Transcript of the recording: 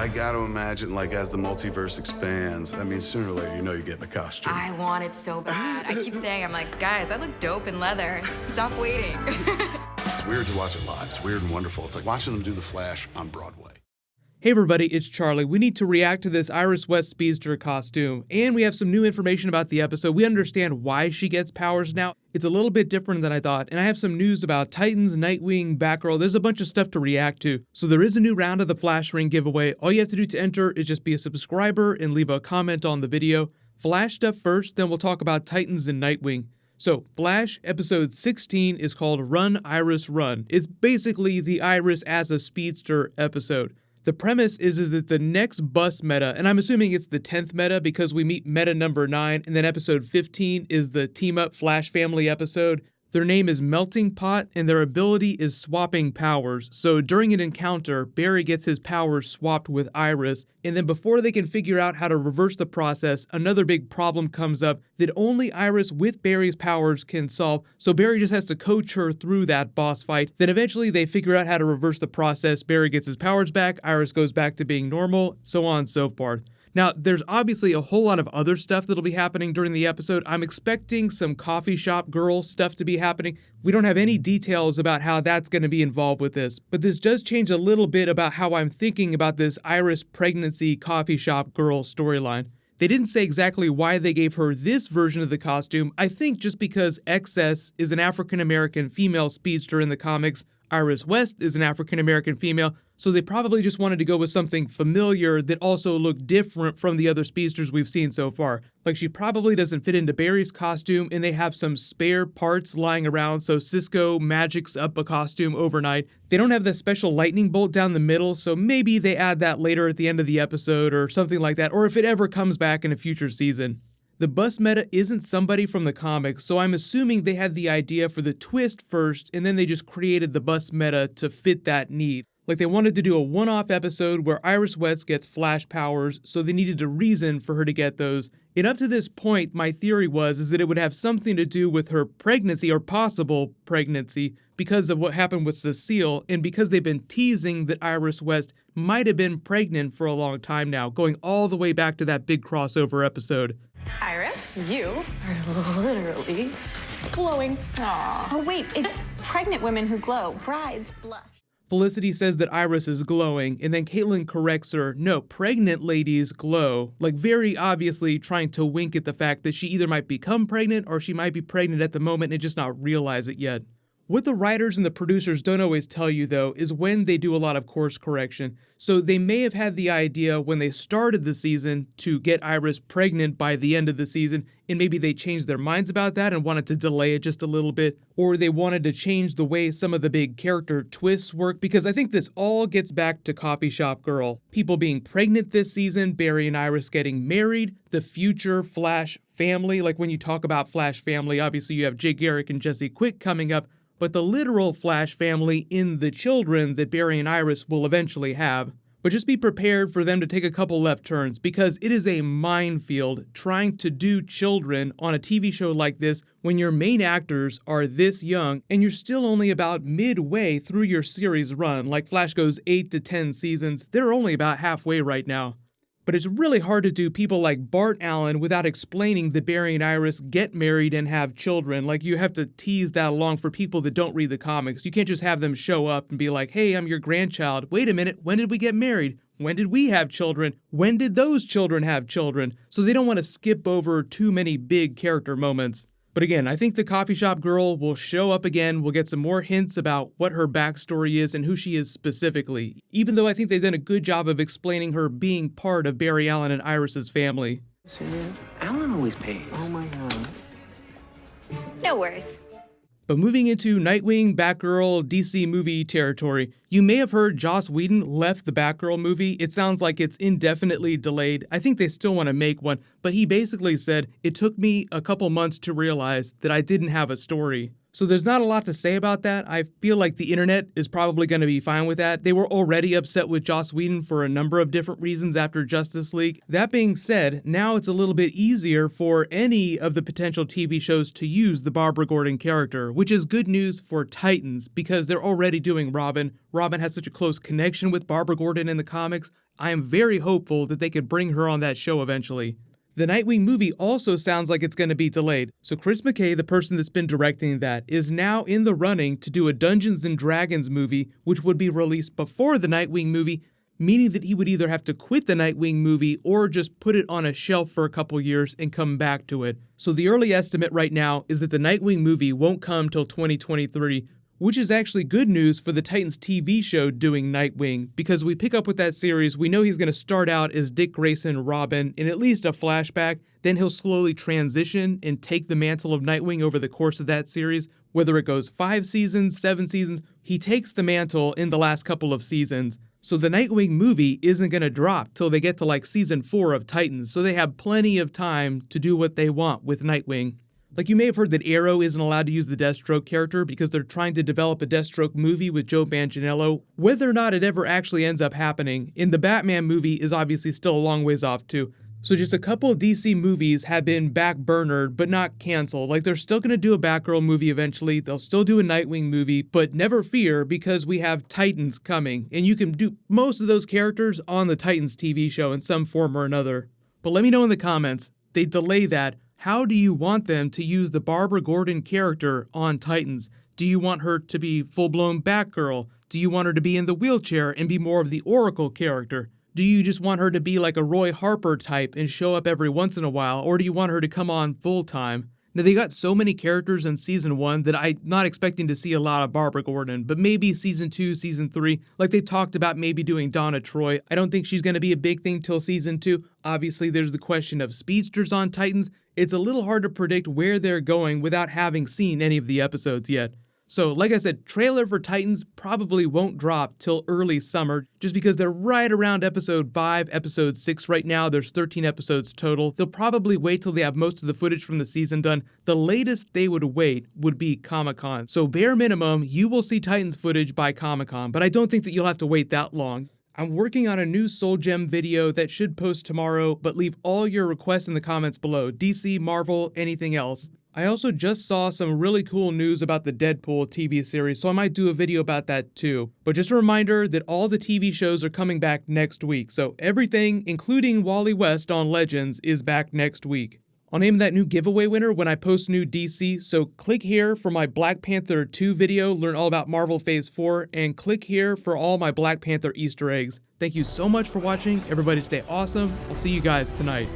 I gotta imagine, like, as the multiverse expands, I mean, sooner or later, you know you're getting a costume. I want it so bad. I keep saying, I'm like, guys, I look dope in leather. Stop waiting. It's weird to watch it live. It's weird and wonderful. It's like watching them do The Flash on Broadway. Hey everybody, it's Charlie. We need to react to this Iris West speedster costume, and we have some new information about the episode. We understand why she gets powers now. It's a little bit different than I thought, and I have some news about Titans, Nightwing, Batgirl. There's a bunch of stuff to react to. So there is a new round of the Flash Ring giveaway. All you have to do to enter is just be a subscriber and leave a comment on the video. Flash stuff first, then we'll talk about Titans and Nightwing. So, Flash episode 16 is called Run, Iris, Run. It's basically the Iris as a speedster episode. The premise is that the next bus meta, and I'm assuming it's the 10th meta because we meet meta number 9, and then episode 15 is the Team Up Flash Family episode. Their name is Melting Pot, and their ability is swapping powers. So during an encounter, Barry gets his powers swapped with Iris, and then before they can figure out how to reverse the process, another big problem comes up that only Iris with Barry's powers can solve, so Barry just has to coach her through that boss fight. Then eventually they figure out how to reverse the process, Barry gets his powers back, Iris goes back to being normal, so on and so forth. Now, there's obviously a whole lot of other stuff that'll be happening during the episode. I'm expecting some coffee shop girl stuff to be happening. We don't have any details about how that's going to be involved with this, but this does change a little bit about how I'm thinking about this Iris pregnancy coffee shop girl storyline. They didn't say exactly why they gave her this version of the costume. I think just because XS is an African-American female speedster in the comics, Iris West is an African-American female, so they probably just wanted to go with something familiar that also looked different from the other speedsters we've seen so far. Like, she probably doesn't fit into Barry's costume, and they have some spare parts lying around, so Cisco magics up a costume overnight. They don't have the special lightning bolt down the middle, so maybe they add that later at the end of the episode or something like that, or if it ever comes back in a future season. The bus meta isn't somebody from the comics, so I'm assuming they had the idea for the twist first, and then they just created the bus meta to fit that need. Like, they wanted to do a one-off episode where Iris West gets Flash powers, so they needed a reason for her to get those. And up to this point, my theory was that it would have something to do with her pregnancy or possible pregnancy because of what happened with Cecile, and because they've been teasing that Iris West might have been pregnant for a long time now, going all the way back to that big crossover episode. Iris, you are literally glowing. Aww. Oh wait, it's pregnant women who glow. Brides blush. Felicity says that Iris is glowing, and then Caitlin corrects her, no, pregnant ladies glow, like very obviously trying to wink at the fact that she either might become pregnant or she might be pregnant at the moment and just not realize it yet. What the writers and the producers don't always tell you, though, is when they do a lot of course correction. So they may have had the idea when they started the season to get Iris pregnant by the end of the season, and maybe they changed their minds about that and wanted to delay it just a little bit, or they wanted to change the way some of the big character twists work, because I think this all gets back to Coffee Shop Girl. People being pregnant this season, Barry and Iris getting married, the future Flash family. Like, when you talk about Flash family, obviously you have Jay Garrick and Jesse Quick coming up, but the literal Flash family in the children that Barry and Iris will eventually have. But just be prepared for them to take a couple left turns, because it is a minefield trying to do children on a TV show like this when your main actors are this young and you're still only about midway through your series run. Like, Flash goes 8 to 10 seasons, they're only about halfway right now. But it's really hard to do people like Bart Allen without explaining that Barry and Iris get married and have children. Like, you have to tease that along for people that don't read the comics. You can't just have them show up and be like, hey, I'm your grandchild. Wait a minute, when did we get married? When did we have children? When did those children have children? So they don't want to skip over too many big character moments. But again, I think the coffee shop girl will show up again. We'll get some more hints about what her backstory is and who she is specifically, even though I think they've done a good job of explaining her being part of Barry Allen and Iris's family. Alan always pays. Oh my god. No worries. But moving into Nightwing, Batgirl, DC movie territory, you may have heard Joss Whedon left the Batgirl movie. It sounds like it's indefinitely delayed. I think they still want to make one, but he basically said, it took me a couple months to realize that I didn't have a story. So there's not a lot to say about that. I feel like the internet is probably going to be fine with that. They were already upset with Joss Whedon for a number of different reasons after Justice League. That being said, now it's a little bit easier for any of the potential TV shows to use the Barbara Gordon character, which is good news for Titans because they're already doing Robin. Robin has such a close connection with Barbara Gordon in the comics. I am very hopeful that they could bring her on that show eventually. The Nightwing movie also sounds like it's going to be delayed. So Chris McKay, the person that's been directing that, is now in the running to do a Dungeons & Dragons movie, which would be released before the Nightwing movie, meaning that he would either have to quit the Nightwing movie or just put it on a shelf for a couple years and come back to it. So the early estimate right now is that the Nightwing movie won't come till 2023, which is actually good news for the Titans TV show doing Nightwing, because we pick up with that series, we know he's going to start out as Dick Grayson Robin in at least a flashback, then he'll slowly transition and take the mantle of Nightwing over the course of that series, whether it goes 5 seasons, 7 seasons, he takes the mantle in the last couple of seasons. So the Nightwing movie isn't going to drop till they get to like season 4 of Titans, so they have plenty of time to do what they want with Nightwing. Like, you may have heard that Arrow isn't allowed to use the Deathstroke character because they're trying to develop a Deathstroke movie with Joe Manganiello. Whether or not it ever actually ends up happening, in the Batman movie is obviously still a long ways off too. So just a couple of DC movies have been backburnered but not canceled. Like, they're still going to do a Batgirl movie eventually, they'll still do a Nightwing movie, but never fear because we have Titans coming, and you can do most of those characters on the Titans TV show in some form or another. But let me know in the comments, they delay that. How do you want them to use the Barbara Gordon character on Titans? Do you want her to be full-blown Batgirl? Do you want her to be in the wheelchair and be more of the Oracle character? Do you just want her to be like a Roy Harper type and show up every once in a while, or do you want her to come on full-time? Now, they got so many characters in Season 1 that I'm not expecting to see a lot of Barbara Gordon, but maybe Season 2, Season 3, like they talked about maybe doing Donna Troy. I don't think she's going to be a big thing till Season 2. Obviously, there's the question of speedsters on Titans. It's a little hard to predict where they're going without having seen any of the episodes yet. So, like I said, trailer for Titans probably won't drop till early summer, just because they're right around episode 5, episode 6 right now. There's 13 episodes total. They'll probably wait till they have most of the footage from the season done. The latest they would wait would be Comic-Con. So bare minimum, you will see Titans footage by Comic-Con, but I don't think that you'll have to wait that long. I'm working on a new Soul Gem video that should post tomorrow, but leave all your requests in the comments below. DC, Marvel, anything else. I also just saw some really cool news about the Deadpool TV series, so I might do a video about that too. But just a reminder that all the TV shows are coming back next week, so everything, including Wally West on Legends, is back next week. I'll name that new giveaway winner when I post new DC, so click here for my Black Panther 2 video, learn all about Marvel Phase 4, and click here for all my Black Panther Easter eggs. Thank you so much for watching, everybody stay awesome, I'll see you guys tonight.